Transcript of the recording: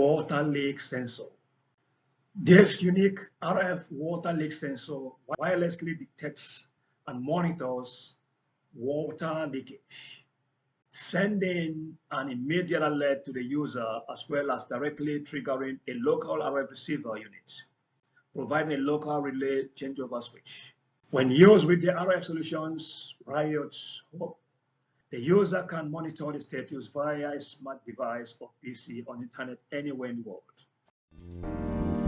water leak sensor. This unique RF water leak sensor wirelessly detects and monitors water leakage, sending an immediate alert to the user as well as directly triggering a local RF receiver unit, providing a local relay changeover switch. When used with the RF solutions RIoT-Hub, the user can monitor the status via a smart device or PC on internet anywhere in the world.